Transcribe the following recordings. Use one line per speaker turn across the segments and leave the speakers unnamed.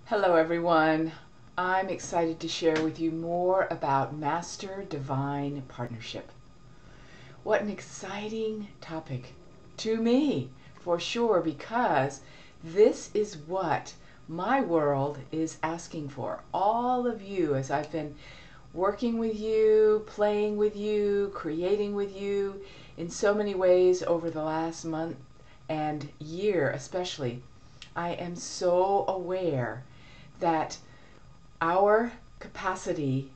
Hello everyone. I'm excited to share with you more about Master Divine Partnership. What an exciting topic to me, for sure, because this is what my world is asking for. All of you, as I've been working with you, playing with you, creating with you in so many ways over the last month and year especially, I am so aware that our capacity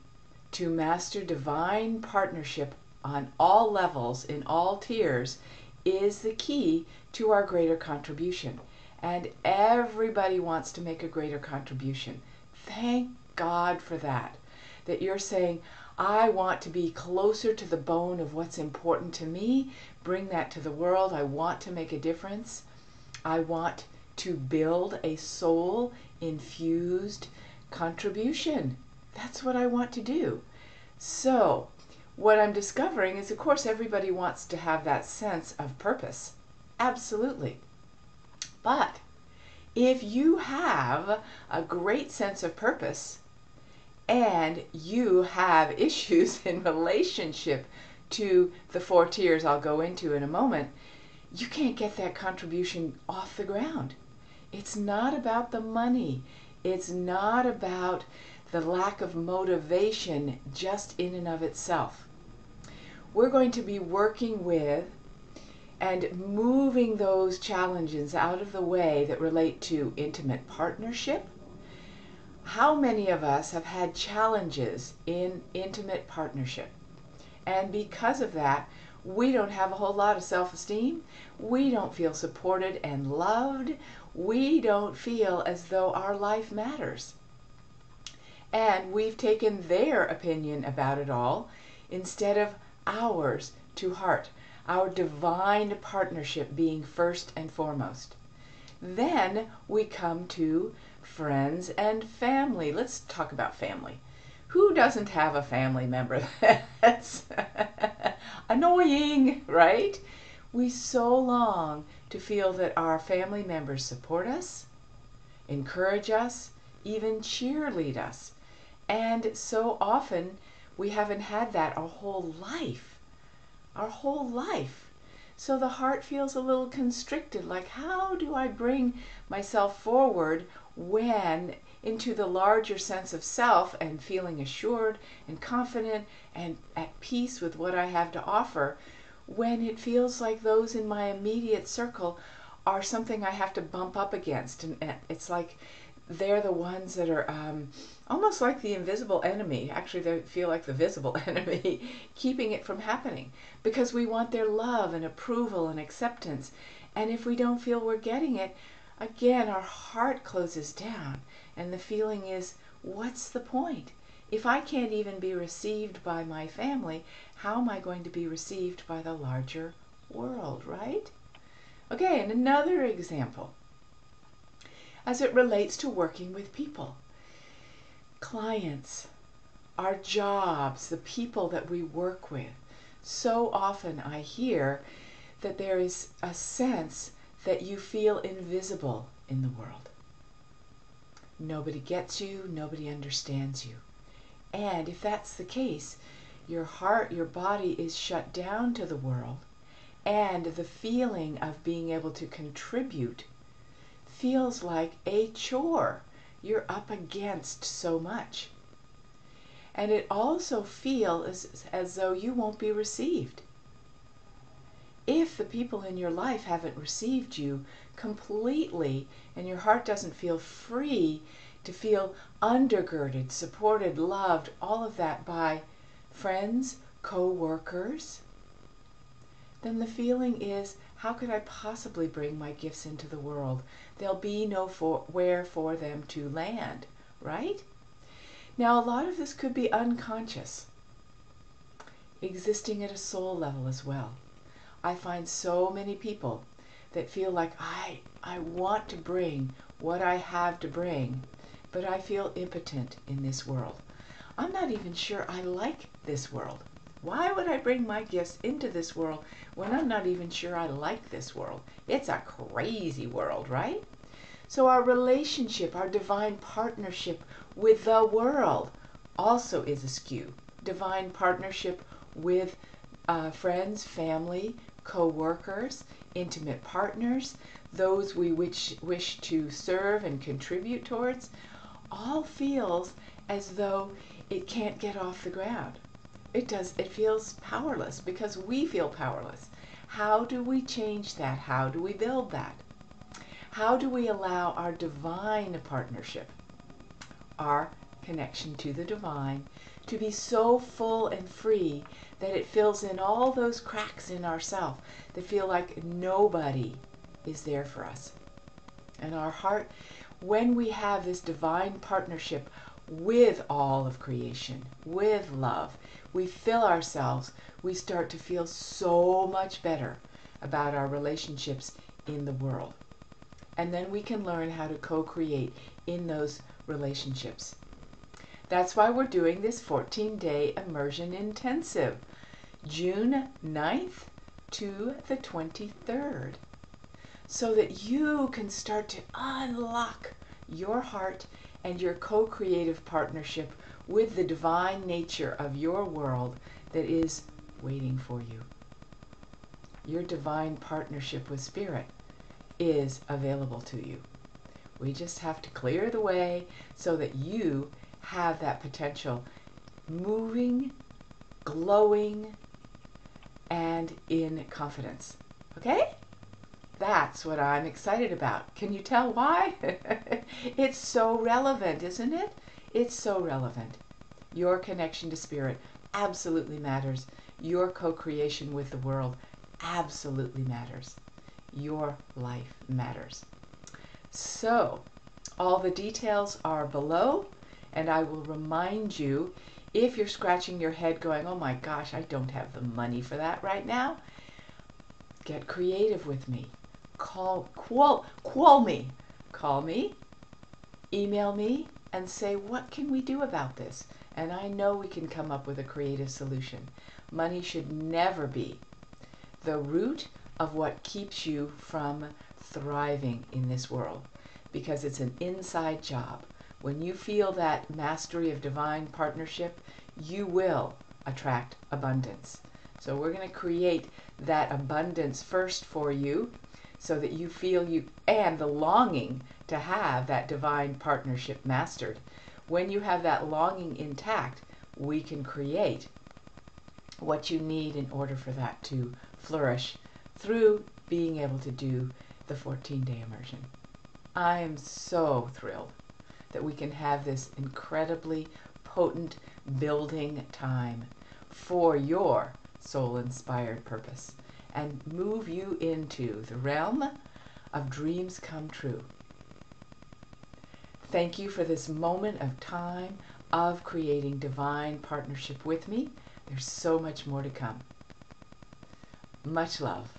to master divine partnership on all levels, in all tiers, is the key to our greater contribution. And everybody wants to make a greater contribution. Thank God for that. That you're saying, I want to be closer to the bone of what's important to me, bring that to the world. I want to make a difference. I want to build a soul infused contribution. That's what I want to do. So, what I'm discovering is, of course, everybody wants to have that sense of purpose. Absolutely. But if you have a great sense of purpose and you have issues in relationship to the 4 tiers I'll go into in a moment, you can't get that contribution off the ground. It's not about the money. It's not about the lack of motivation just in and of itself. We're going to be working with and moving those challenges out of the way that relate to intimate partnership. How many of us have had challenges in intimate partnership? And because of that, we don't have a whole lot of self-esteem. We don't feel supported and loved. We don't feel as though our life matters. And we've taken their opinion about it all instead of ours to heart, our divine partnership being first and foremost. Then we come to friends and family. Let's talk about family. Who doesn't have a family member that's annoying, right? We so long to feel that our family members support us, encourage us, even cheerlead us. And so often we haven't had that our whole life. Our whole life. So the heart feels a little constricted, like how do I bring myself forward when into the larger sense of self and feeling assured and confident and at peace with what I have to offer, when it feels like those in my immediate circle are something I have to bump up against. And it's like they're the ones that are almost like the invisible enemy. Actually, they feel like the visible enemy, keeping it from happening because we want their love and approval and acceptance. And if we don't feel we're getting it, again, our heart closes down. And the feeling is, what's the point? If I can't even be received by my family, how am I going to be received by the larger world, right? Okay, and another example as it relates to working with people. Clients, our jobs, the people that we work with. So often I hear that there is a sense that you feel invisible in the world. Nobody gets you, nobody understands you. And if that's the case, your heart, your body is shut down to the world, and the feeling of being able to contribute feels like a chore. You're up against so much. And it also feels as though you won't be received. If the people in your life haven't received you completely and your heart doesn't feel free to feel undergirded, supported, loved, all of that by friends, co-workers, then the feeling is, how could I possibly bring my gifts into the world? There'll be nowhere for them to land, right? Now, a lot of this could be unconscious, existing at a soul level as well. I find so many people that feel like I want to bring what I have to bring, but I feel impotent in this world. I'm not even sure I like this world. Why would I bring my gifts into this world when I'm not even sure I like this world? It's a crazy world, right? So our relationship, our divine partnership with the world also is askew. Divine partnership with friends, family, co-workers, intimate partners, those we wish to serve and contribute towards, all feels as though it can't get off the ground. It does. It feels powerless because we feel powerless. How do we change that? How do we build that? How do we allow our divine partnership, our connection to the divine, to be so full and free that it fills in all those cracks in ourself that feel like nobody is there for us? And our heart, when we have this divine partnership with all of creation, with love, we fill ourselves, we start to feel so much better about our relationships in the world. And then we can learn how to co-create in those relationships. That's why we're doing this 14-day immersion intensive, June 9th to the 23rd, so that you can start to unlock your heart and your co-creative partnership with the divine nature of your world that is waiting for you. Your divine partnership with Spirit is available to you. We just have to clear the way so that you have that potential moving, glowing, and in confidence. Okay? That's what I'm excited about. Can you tell why? It's so relevant, isn't it? It's so relevant. Your connection to Spirit absolutely matters. Your co-creation with the world absolutely matters. Your life matters. So, all the details are below, and I will remind you, if you're scratching your head going, oh my gosh, I don't have the money for that right now, get creative with me. Call me, email me, and say, what can we do about this? And I know we can come up with a creative solution. Money should never be the root of what keeps you from thriving in this world, because it's an inside job. When you feel that mastery of divine partnership, you will attract abundance. So we're going to create that abundance first for you so that you feel you, and the longing to have that divine partnership mastered. When you have that longing intact, we can create what you need in order for that to flourish through being able to do the 14-day immersion. I am so thrilled that we can have this incredibly potent building time for your soul-inspired purpose and move you into the realm of dreams come true. Thank you for this moment of time of creating divine partnership with me. There's so much more to come. Much love.